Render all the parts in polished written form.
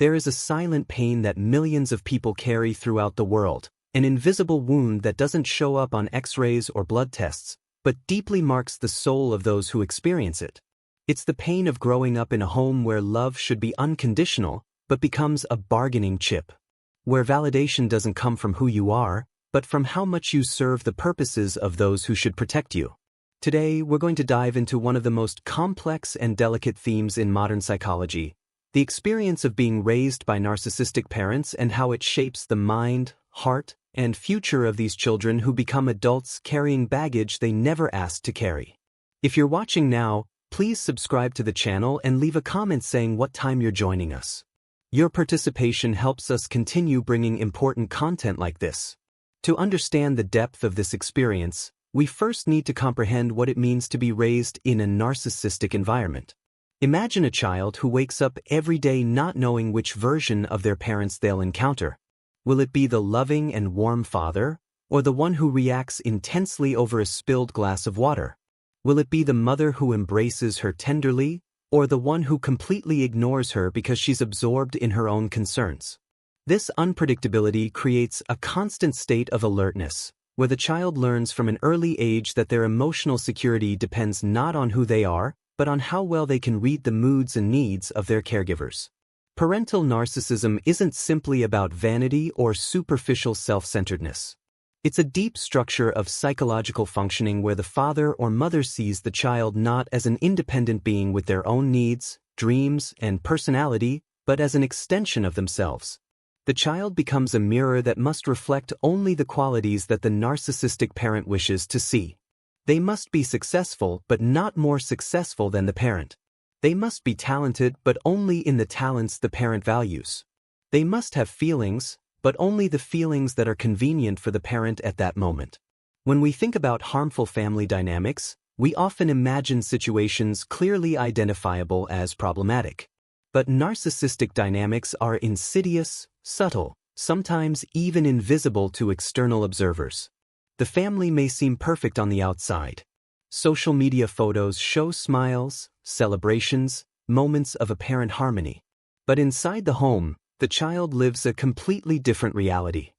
There is a silent pain that millions of people carry throughout the world, an invisible wound that doesn't show up on X-rays or blood tests, but deeply marks the soul of those who experience it. It's the pain of growing up in a home where love should be unconditional, but becomes a bargaining chip. Where validation doesn't come from who you are, but from how much you serve the purposes of those who should protect you. Today, we're going to dive into one of the most complex and delicate themes in modern psychology, the experience of being raised by narcissistic parents and how it shapes the mind, heart, and future of these children who become adults carrying baggage they never asked to carry. If you're watching now, please subscribe to the channel and leave a comment saying what time you're joining us. Your participation helps us continue bringing important content like this. To understand the depth of this experience, we first need to comprehend what it means to be raised in a narcissistic environment. Imagine a child who wakes up every day not knowing which version of their parents they'll encounter. Will it be the loving and warm father, or the one who reacts intensely over a spilled glass of water? Will it be the mother who embraces her tenderly, or the one who completely ignores her because she's absorbed in her own concerns? This unpredictability creates a constant state of alertness, where the child learns from an early age that their emotional security depends not on who they are, but on how well they can read the moods and needs of their caregivers. Parental narcissism isn't simply about vanity or superficial self-centeredness. It's a deep structure of psychological functioning where the father or mother sees the child not as an independent being with their own needs, dreams, and personality, but as an extension of themselves. The child becomes a mirror that must reflect only the qualities that the narcissistic parent wishes to see. They must be successful but not more successful than the parent. They must be talented but only in the talents the parent values. They must have feelings, but only the feelings that are convenient for the parent at that moment. When we think about harmful family dynamics, we often imagine situations clearly identifiable as problematic. But narcissistic dynamics are insidious, subtle, sometimes even invisible to external observers. The family may seem perfect on the outside. Social media photos show smiles, celebrations, moments of apparent harmony. But inside the home, the child lives a completely different reality.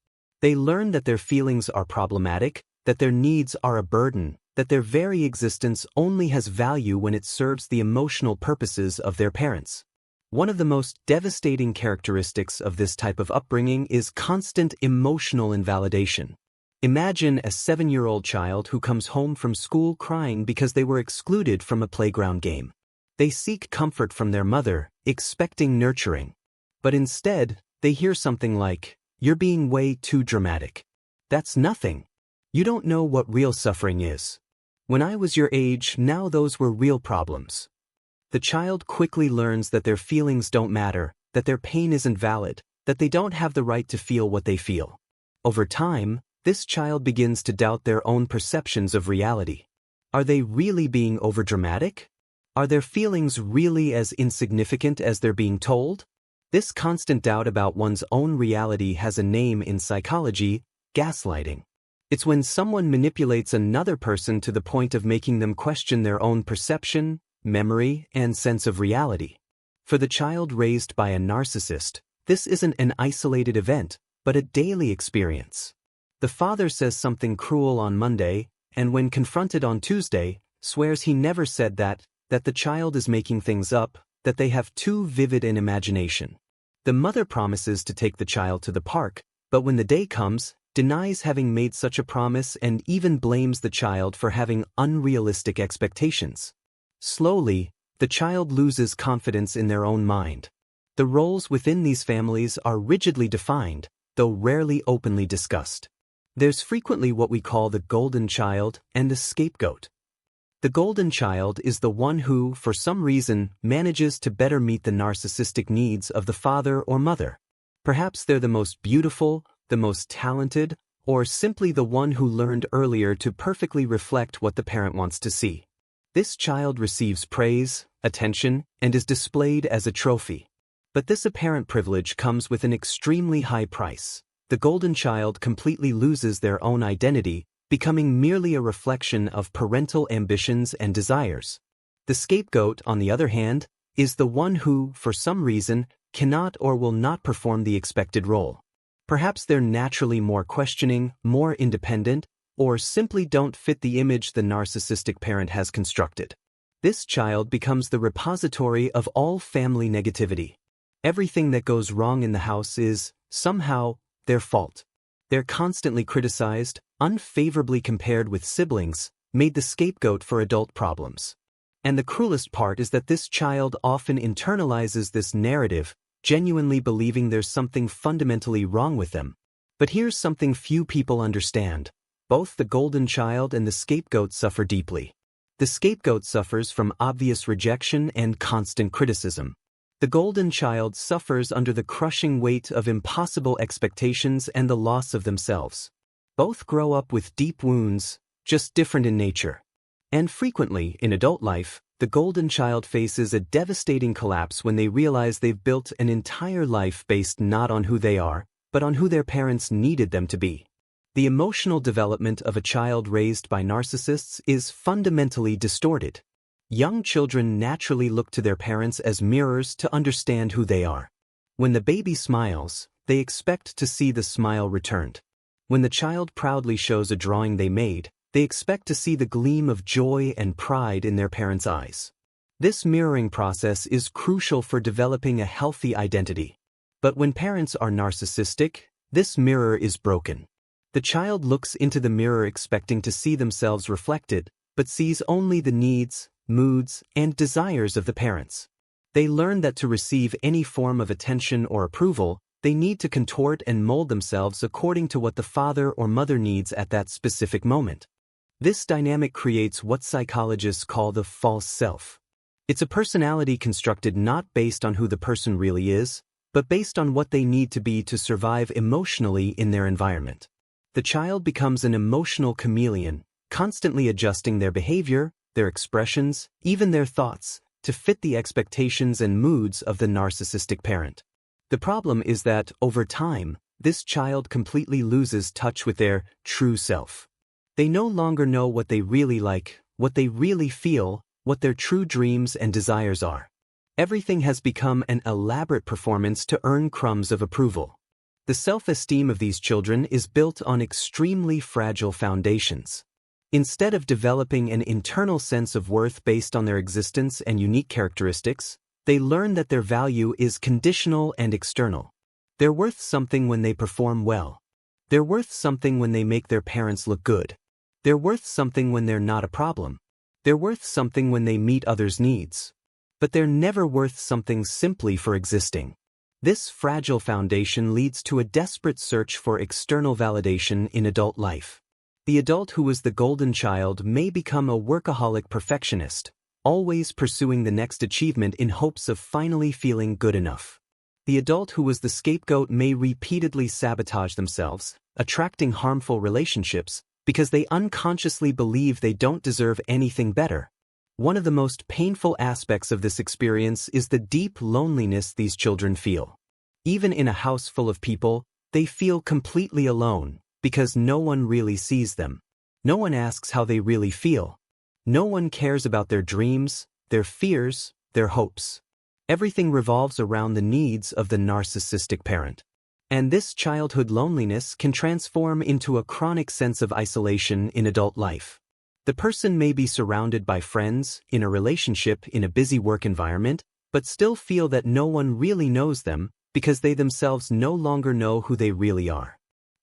They learn that their feelings are problematic, that their needs are a burden, that their very existence only has value when it serves the emotional purposes of their parents. One of the most devastating characteristics of this type of upbringing is constant emotional invalidation. Imagine a 7-year-old child who comes home from school crying because they were excluded from a playground game. They seek comfort from their mother, expecting nurturing. But instead, they hear something like, "You're being way too dramatic. That's nothing. You don't know what real suffering is. When I was your age, now those were real problems." The child quickly learns that their feelings don't matter, that their pain isn't valid, that they don't have the right to feel what they feel. Over time, this child begins to doubt their own perceptions of reality. Are they really being overdramatic? Are their feelings really as insignificant as they're being told? This constant doubt about one's own reality has a name in psychology: gaslighting. It's when someone manipulates another person to the point of making them question their own perception, memory, and sense of reality. For the child raised by a narcissist, this isn't an isolated event, but a daily experience. The father says something cruel on Monday, and when confronted on Tuesday, swears he never said that the child is making things up, that they have too vivid an imagination. The mother promises to take the child to the park, but when the day comes, denies having made such a promise and even blames the child for having unrealistic expectations. Slowly, the child loses confidence in their own mind. The roles within these families are rigidly defined, though rarely openly discussed. There's frequently what we call the golden child and the scapegoat. The golden child is the one who, for some reason, manages to better meet the narcissistic needs of the father or mother. Perhaps they're the most beautiful, the most talented, or simply the one who learned earlier to perfectly reflect what the parent wants to see. This child receives praise, attention, and is displayed as a trophy. But this apparent privilege comes with an extremely high price. The golden child completely loses their own identity, becoming merely a reflection of parental ambitions and desires. The scapegoat, on the other hand, is the one who, for some reason, cannot or will not perform the expected role. Perhaps they're naturally more questioning, more independent, or simply don't fit the image the narcissistic parent has constructed. This child becomes the repository of all family negativity. Everything that goes wrong in the house is, somehow, their fault. They're constantly criticized, unfavorably compared with siblings, made the scapegoat for adult problems. And the cruelest part is that this child often internalizes this narrative, genuinely believing there's something fundamentally wrong with them. But here's something few people understand. Both the golden child and the scapegoat suffer deeply. The scapegoat suffers from obvious rejection and constant criticism. The golden child suffers under the crushing weight of impossible expectations and the loss of themselves. Both grow up with deep wounds, just different in nature. And frequently, in adult life, the golden child faces a devastating collapse when they realize they've built an entire life based not on who they are, but on who their parents needed them to be. The emotional development of a child raised by narcissists is fundamentally distorted. Young children naturally look to their parents as mirrors to understand who they are. When the baby smiles, they expect to see the smile returned. When the child proudly shows a drawing they made, they expect to see the gleam of joy and pride in their parents' eyes. This mirroring process is crucial for developing a healthy identity. But when parents are narcissistic, this mirror is broken. The child looks into the mirror expecting to see themselves reflected, but sees only the needs, moods, and desires of the parents. They learn that to receive any form of attention or approval, they need to contort and mold themselves according to what the father or mother needs at that specific moment. This dynamic creates what psychologists call the false self. It's a personality constructed not based on who the person really is, but based on what they need to be to survive emotionally in their environment. The child becomes an emotional chameleon, constantly adjusting their behavior, their expressions, even their thoughts, to fit the expectations and moods of the narcissistic parent. The problem is that, over time, this child completely loses touch with their true self. They no longer know what they really like, what they really feel, what their true dreams and desires are. Everything has become an elaborate performance to earn crumbs of approval. The self-esteem of these children is built on extremely fragile foundations. Instead of developing an internal sense of worth based on their existence and unique characteristics, they learn that their value is conditional and external. They're worth something when they perform well. They're worth something when they make their parents look good. They're worth something when they're not a problem. They're worth something when they meet others' needs. But they're never worth something simply for existing. This fragile foundation leads to a desperate search for external validation in adult life. The adult who was the golden child may become a workaholic perfectionist, always pursuing the next achievement in hopes of finally feeling good enough. The adult who was the scapegoat may repeatedly sabotage themselves, attracting harmful relationships, because they unconsciously believe they don't deserve anything better. One of the most painful aspects of this experience is the deep loneliness these children feel. Even in a house full of people, they feel completely alone, because no one really sees them. No one asks how they really feel. No one cares about their dreams, their fears, their hopes. Everything revolves around the needs of the narcissistic parent. And this childhood loneliness can transform into a chronic sense of isolation in adult life. The person may be surrounded by friends, in a relationship, in a busy work environment, but still feel that no one really knows them because they themselves no longer know who they really are.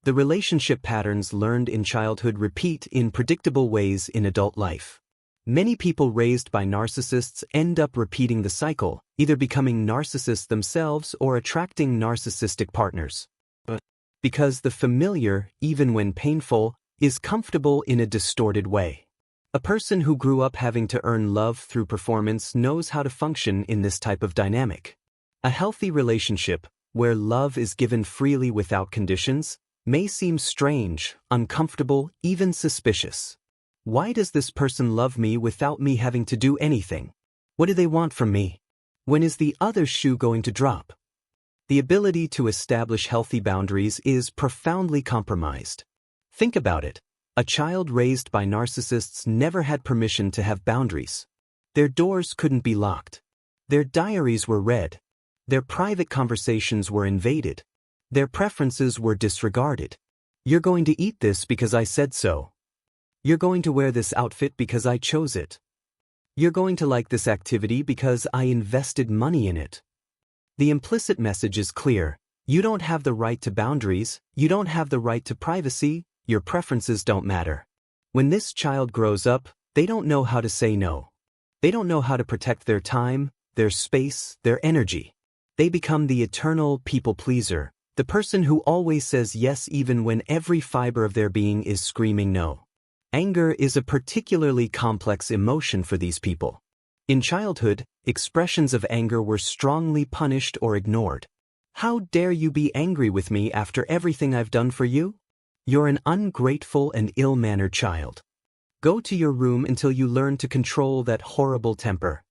The relationship patterns learned in childhood repeat in predictable ways in adult life. Many people raised by narcissists end up repeating the cycle, either becoming narcissists themselves or attracting narcissistic partners. But because the familiar, even when painful, is comfortable in a distorted way. A person who grew up having to earn love through performance knows how to function in this type of dynamic. A healthy relationship, where love is given freely without conditions, may seem strange, uncomfortable, even suspicious. Why does this person love me without me having to do anything? What do they want from me? When is the other shoe going to drop? The ability to establish healthy boundaries is profoundly compromised. Think about it. A child raised by narcissists never had permission to have boundaries. Their doors couldn't be locked. Their diaries were read. Their private conversations were invaded. Their preferences were disregarded. You're going to eat this because I said so. You're going to wear this outfit because I chose it. You're going to like this activity because I invested money in it. The implicit message is clear. You don't have the right to boundaries, you don't have the right to privacy, your preferences don't matter. When this child grows up, they don't know how to say no. They don't know how to protect their time, their space, their energy. They become the eternal people pleaser, the person who always says yes even when every fiber of their being is screaming no. Anger is a particularly complex emotion for these people. In childhood, expressions of anger were strongly punished or ignored. How dare you be angry with me after everything I've done for you? You're an ungrateful and ill-mannered child. Go to your room until you learn to control that horrible temper.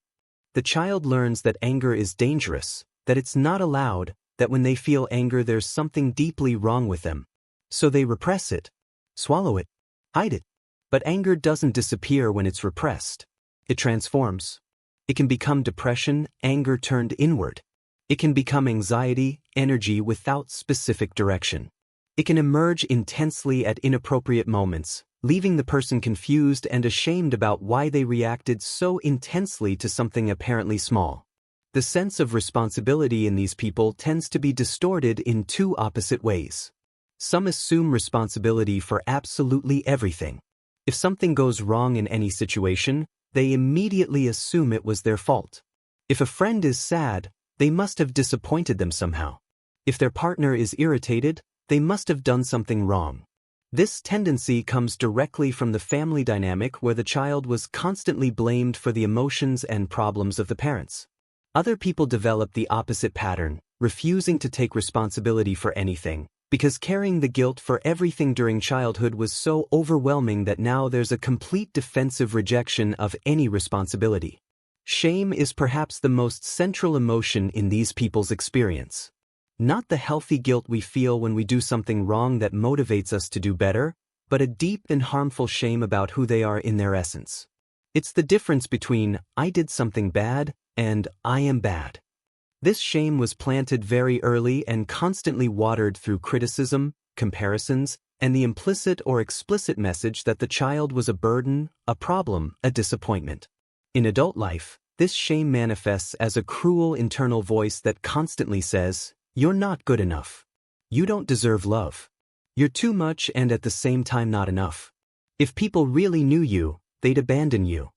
The child learns that anger is dangerous, that it's not allowed, that when they feel anger there's something deeply wrong with them. So they repress it, swallow it, hide it. But anger doesn't disappear when it's repressed. It transforms. It can become depression, anger turned inward. It can become anxiety, energy without specific direction. It can emerge intensely at inappropriate moments, leaving the person confused and ashamed about why they reacted so intensely to something apparently small. The sense of responsibility in these people tends to be distorted in two opposite ways. Some assume responsibility for absolutely everything. If something goes wrong in any situation, they immediately assume it was their fault. If a friend is sad, they must have disappointed them somehow. If their partner is irritated, they must have done something wrong. This tendency comes directly from the family dynamic where the child was constantly blamed for the emotions and problems of the parents. Other people develop the opposite pattern, refusing to take responsibility for anything, because carrying the guilt for everything during childhood was so overwhelming that now there's a complete defensive rejection of any responsibility. Shame is perhaps the most central emotion in these people's experience. Not the healthy guilt we feel when we do something wrong that motivates us to do better, but a deep and harmful shame about who they are in their essence. It's the difference between I did something bad and I am bad. This shame was planted very early and constantly watered through criticism, comparisons, and the implicit or explicit message that the child was a burden, a problem, a disappointment. In adult life, this shame manifests as a cruel internal voice that constantly says, "You're not good enough. You don't deserve love. You're too much and at the same time not enough. If people really knew you, they'd abandon you."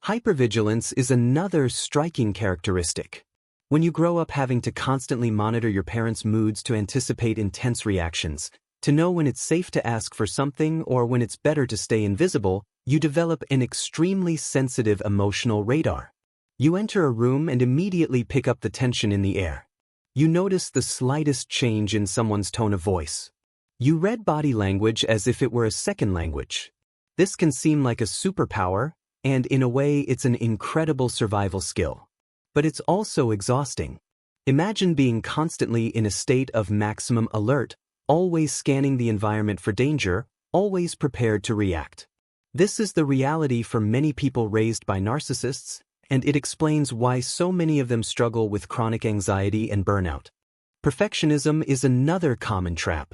Hypervigilance is another striking characteristic. When you grow up having to constantly monitor your parents' moods to anticipate intense reactions, to know when it's safe to ask for something or when it's better to stay invisible, you develop an extremely sensitive emotional radar. You enter a room and immediately pick up the tension in the air. You notice the slightest change in someone's tone of voice. You read body language as if it were a second language. This can seem like a superpower, and in a way it's an incredible survival skill. But it's also exhausting. Imagine being constantly in a state of maximum alert, always scanning the environment for danger, always prepared to react. This is the reality for many people raised by narcissists, and it explains why so many of them struggle with chronic anxiety and burnout. Perfectionism is another common trap.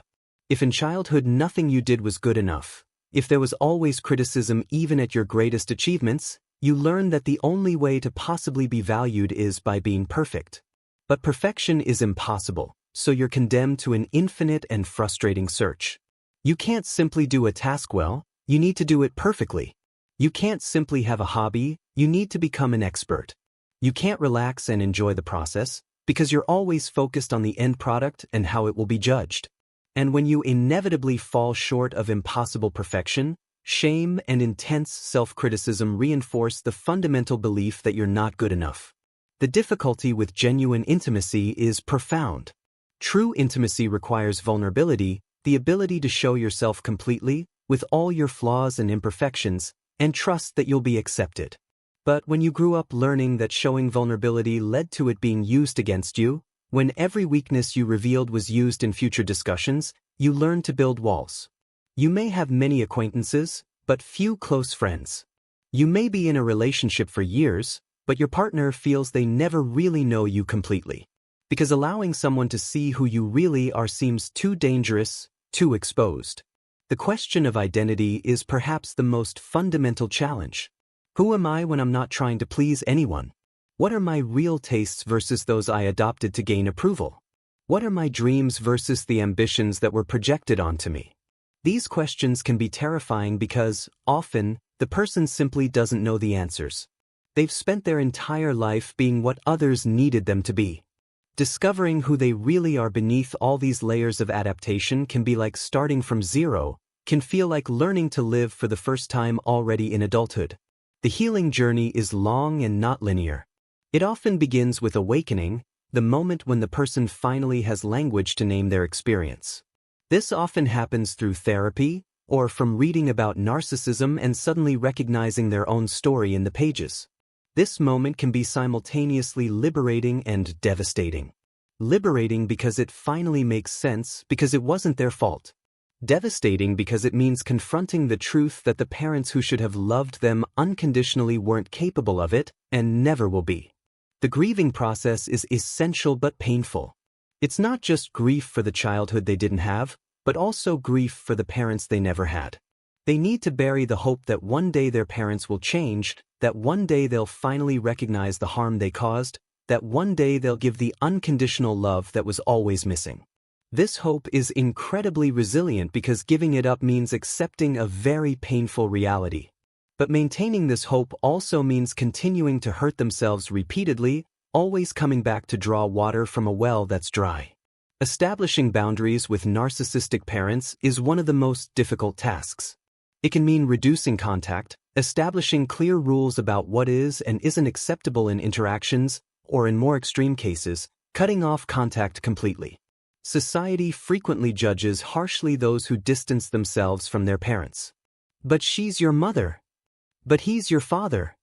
If in childhood nothing you did was good enough, if there was always criticism even at your greatest achievements, you learn that the only way to possibly be valued is by being perfect. But perfection is impossible, so you're condemned to an infinite and frustrating search. You can't simply do a task well, you need to do it perfectly. You can't simply have a hobby, you need to become an expert. You can't relax and enjoy the process, because you're always focused on the end product and how it will be judged. And when you inevitably fall short of impossible perfection, shame and intense self-criticism reinforce the fundamental belief that you're not good enough. The difficulty with genuine intimacy is profound. True intimacy requires vulnerability, the ability to show yourself completely, with all your flaws and imperfections, and trust that you'll be accepted. But when you grew up learning that showing vulnerability led to it being used against you, when every weakness you revealed was used in future discussions, you learned to build walls. You may have many acquaintances, but few close friends. You may be in a relationship for years, but your partner feels they never really know you completely. Because allowing someone to see who you really are seems too dangerous, too exposed. The question of identity is perhaps the most fundamental challenge. Who am I when I'm not trying to please anyone? What are my real tastes versus those I adopted to gain approval? What are my dreams versus the ambitions that were projected onto me? These questions can be terrifying because, often, the person simply doesn't know the answers. They've spent their entire life being what others needed them to be. Discovering who they really are beneath all these layers of adaptation can be like starting from zero, can feel like learning to live for the first time already in adulthood. The healing journey is long and not linear. It often begins with awakening, the moment when the person finally has language to name their experience. This often happens through therapy, or from reading about narcissism and suddenly recognizing their own story in the pages. This moment can be simultaneously liberating and devastating. Liberating because it finally makes sense, because it wasn't their fault. Devastating because it means confronting the truth that the parents who should have loved them unconditionally weren't capable of it, and never will be. The grieving process is essential but painful. It's not just grief for the childhood they didn't have, but also grief for the parents they never had. They need to bury the hope that one day their parents will change, that one day they'll finally recognize the harm they caused, that one day they'll give the unconditional love that was always missing. This hope is incredibly resilient because giving it up means accepting a very painful reality. But maintaining this hope also means continuing to hurt themselves repeatedly, always coming back to draw water from a well that's dry. Establishing boundaries with narcissistic parents is one of the most difficult tasks. It can mean reducing contact, establishing clear rules about what is and isn't acceptable in interactions, or in more extreme cases, cutting off contact completely. Society frequently judges harshly those who distance themselves from their parents. But she's your mother. But he's your father.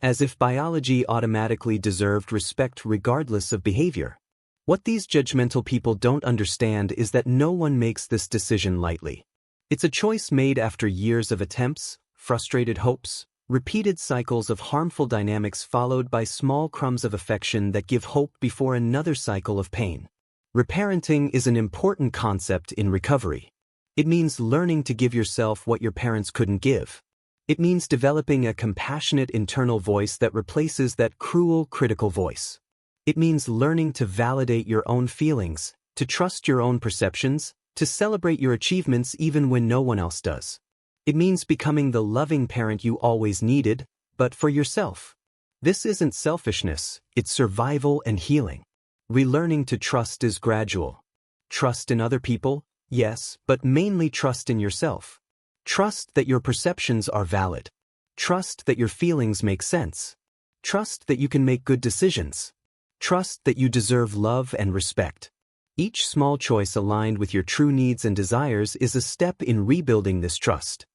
As if biology automatically deserved respect regardless of behavior. What these judgmental people don't understand is that no one makes this decision lightly. It's a choice made after years of attempts, frustrated hopes, repeated cycles of harmful dynamics followed by small crumbs of affection that give hope before another cycle of pain. Reparenting is an important concept in recovery. It means learning to give yourself what your parents couldn't give. It means developing a compassionate internal voice that replaces that cruel, critical voice. It means learning to validate your own feelings, to trust your own perceptions, to celebrate your achievements even when no one else does. It means becoming the loving parent you always needed, but for yourself. This isn't selfishness, it's survival and healing. Relearning to trust is gradual. Trust in other people, yes, but mainly trust in yourself. Trust that your perceptions are valid. Trust that your feelings make sense. Trust that you can make good decisions. Trust that you deserve love and respect. Each small choice aligned with your true needs and desires is a step in rebuilding this trust.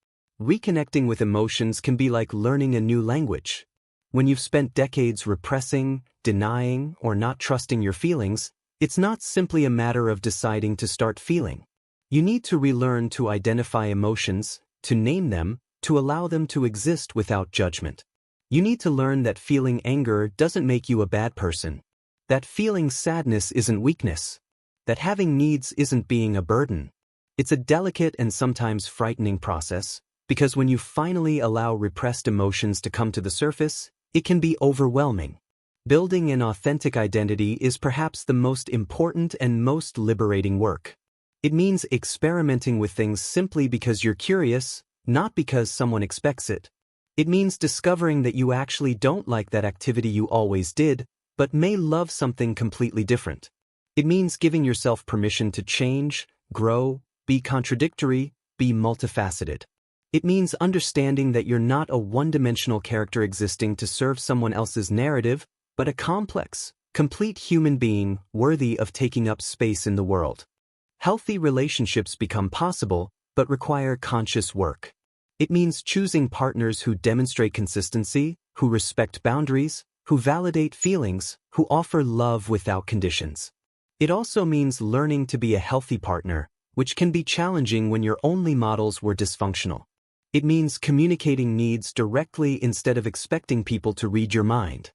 Reconnecting with emotions can be like learning a new language. When you've spent decades repressing, denying, or not trusting your feelings, it's not simply a matter of deciding to start feeling. You need to relearn to identify emotions, to name them, to allow them to exist without judgment. You need to learn that feeling anger doesn't make you a bad person. That feeling sadness isn't weakness. That having needs isn't being a burden. It's a delicate and sometimes frightening process, because when you finally allow repressed emotions to come to the surface, it can be overwhelming. Building an authentic identity is perhaps the most important and most liberating work. It means experimenting with things simply because you're curious, not because someone expects it. It means discovering that you actually don't like that activity you always did, but may love something completely different. It means giving yourself permission to change, grow, be contradictory, be multifaceted. It means understanding that you're not a one-dimensional character existing to serve someone else's narrative, but a complex, complete human being worthy of taking up space in the world. Healthy relationships become possible, but require conscious work. It means choosing partners who demonstrate consistency, who respect boundaries, who validate feelings, who offer love without conditions. It also means learning to be a healthy partner, which can be challenging when your only models were dysfunctional. It means communicating needs directly instead of expecting people to read your mind.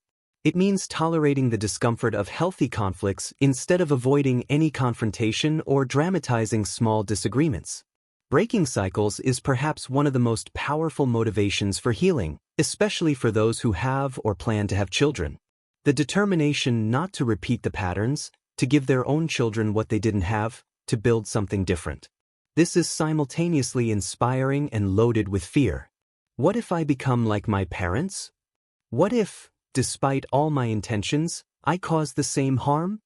It means tolerating the discomfort of healthy conflicts instead of avoiding any confrontation or dramatizing small disagreements. Breaking cycles is perhaps one of the most powerful motivations for healing, especially for those who have or plan to have children. The determination not to repeat the patterns, to give their own children what they didn't have, to build something different. This is simultaneously inspiring and loaded with fear. What if I become like my parents? What if, despite all my intentions, I cause the same harm?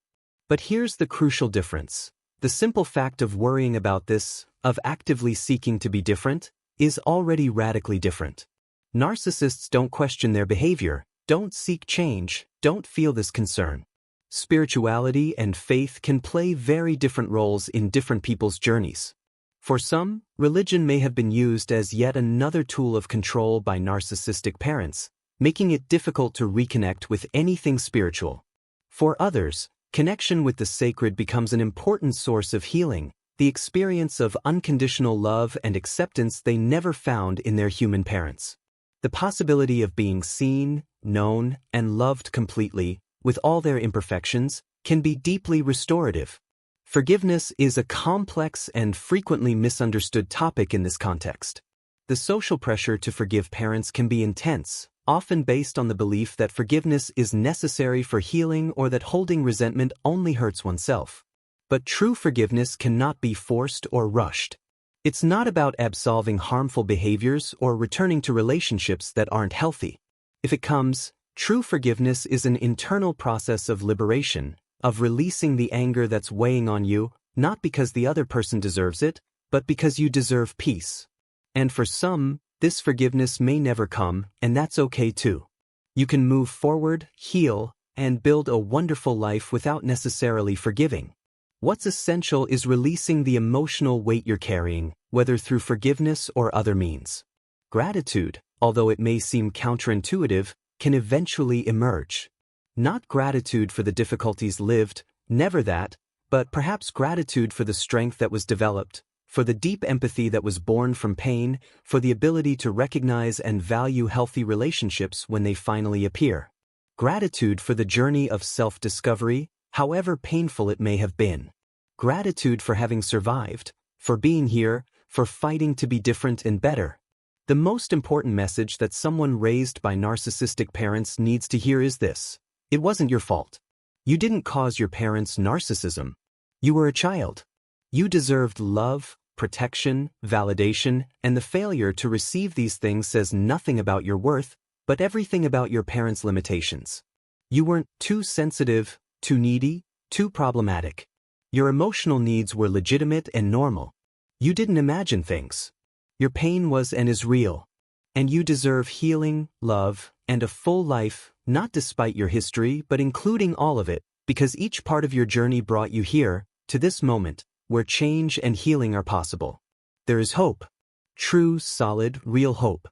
But here's the crucial difference. The simple fact of worrying about this, of actively seeking to be different, is already radically different. Narcissists don't question their behavior, don't seek change, don't feel this concern. Spirituality and faith can play very different roles in different people's journeys. For some, religion may have been used as yet another tool of control by narcissistic parents, making it difficult to reconnect with anything spiritual. For others, connection with the sacred becomes an important source of healing, the experience of unconditional love and acceptance they never found in their human parents. The possibility of being seen, known, and loved completely, with all their imperfections, can be deeply restorative. Forgiveness is a complex and frequently misunderstood topic in this context. The social pressure to forgive parents can be intense, often based on the belief that forgiveness is necessary for healing or that holding resentment only hurts oneself. But true forgiveness cannot be forced or rushed. It's not about absolving harmful behaviors or returning to relationships that aren't healthy. If it comes, true forgiveness is an internal process of liberation, of releasing the anger that's weighing on you, not because the other person deserves it, but because you deserve peace. And for some, this forgiveness may never come, and that's okay too. You can move forward, heal, and build a wonderful life without necessarily forgiving. What's essential is releasing the emotional weight you're carrying, whether through forgiveness or other means. Gratitude, although it may seem counterintuitive, can eventually emerge. Not gratitude for the difficulties lived, never that, but perhaps gratitude for the strength that was developed, for the deep empathy that was born from pain, for the ability to recognize and value healthy relationships when they finally appear. Gratitude for the journey of self-discovery, however painful it may have been. Gratitude for having survived, for being here, for fighting to be different and better. The most important message that someone raised by narcissistic parents needs to hear is this: it wasn't your fault. You didn't cause your parents' narcissism. You were a child. You deserved love, protection, validation, and the failure to receive these things says nothing about your worth, but everything about your parents' limitations. You weren't too sensitive, too needy, too problematic. Your emotional needs were legitimate and normal. You didn't imagine things. Your pain was and is real. And you deserve healing, love, and a full life, not despite your history, but including all of it, because each part of your journey brought you here, to this moment, where change and healing are possible. There is hope. True, solid, real hope.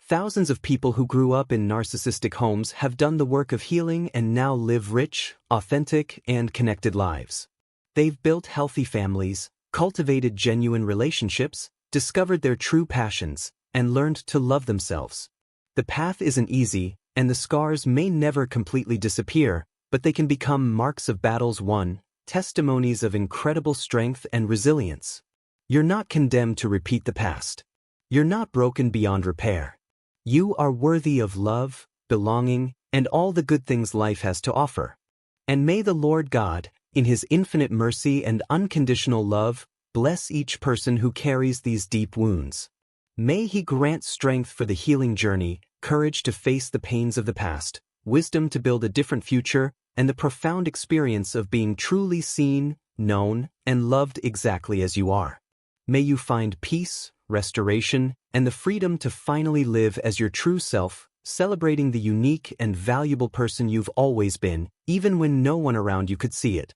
Thousands of people who grew up in narcissistic homes have done the work of healing and now live rich, authentic, and connected lives. They've built healthy families, cultivated genuine relationships, discovered their true passions, and learned to love themselves. The path isn't easy, and the scars may never completely disappear, but they can become marks of battles won, testimonies of incredible strength and resilience. You're not condemned to repeat the past. You're not broken beyond repair. You are worthy of love, belonging, and all the good things life has to offer. And may the Lord God, in His infinite mercy and unconditional love, bless each person who carries these deep wounds. May He grant strength for the healing journey, courage to face the pains of the past, wisdom to build a different future, and the profound experience of being truly seen, known, and loved exactly as you are. May you find peace, restoration, and the freedom to finally live as your true self, celebrating the unique and valuable person you've always been, even when no one around you could see it.